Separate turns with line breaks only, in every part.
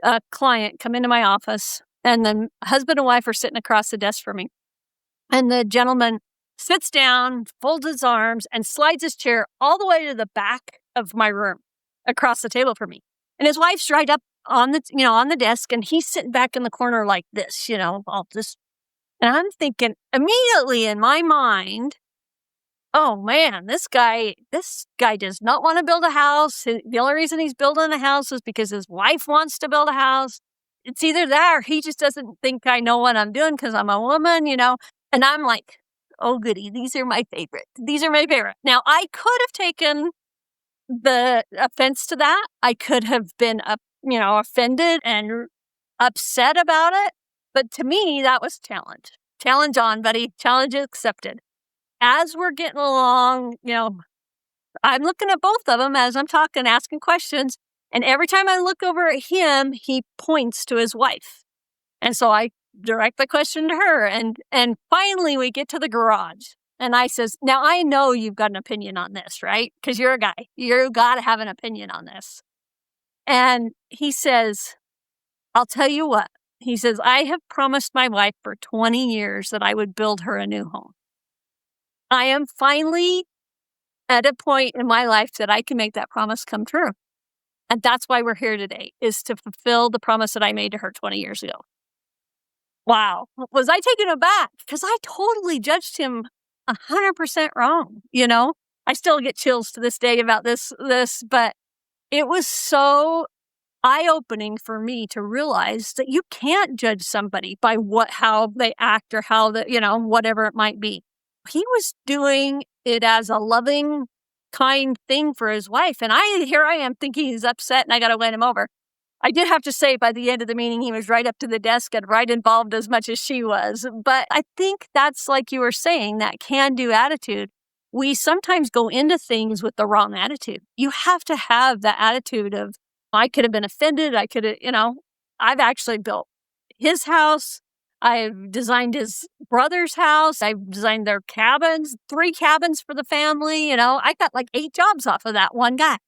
a client come into my office, and then husband and wife are sitting across the desk from me. And the gentleman sits down, folds his arms, and slides his chair all the way to the back of my room across the table from me. And his wife's right up on the desk, and he's sitting back in the corner like this, all this. And I'm thinking immediately in my mind, oh man, this guy does not want to build a house. The only reason he's building a house is because his wife wants to build a house. It's either that or he just doesn't think I know what I'm doing because I'm a woman, And I'm like, oh goody, these are my favorite. These are my favorite. Now, I could have taken the offense to that. I could have been offended and upset about it. But to me, that was challenge. Challenge on, buddy. Challenge accepted. As we're getting along, I'm looking at both of them as I'm talking, asking questions. And every time I look over at him, he points to his wife. And so I direct the question to her. And finally, we get to the garage. And I says, now I know you've got an opinion on this, right? Because you're a guy. You got to have an opinion on this. And he says, I'll tell you what. He says, I have promised my wife for 20 years that I would build her a new home. I am finally at a point in my life that I can make that promise come true. And that's why we're here today, is to fulfill the promise that I made to her 20 years ago. Wow. Was I taken aback? Because I totally judged him 100% wrong. I still get chills to this day about this, but it was so eye-opening for me to realize that you can't judge somebody by how they act or how whatever it might be. He was doing it as a loving, kind thing for his wife. And here I am thinking he's upset and I got to win him over. I did have to say by the end of the meeting, he was right up to the desk and right involved as much as she was. But I think that's, like you were saying, that can-do attitude. We sometimes go into things with the wrong attitude. You have to have the attitude of, I could have been offended. I could have, I've actually built his house. I've designed his brother's house. I've designed their cabins, 3 cabins for the family. I got like 8 jobs off of that one guy,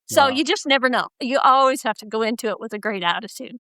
So
Wow.
you just never know. You always have to go into it with a great attitude.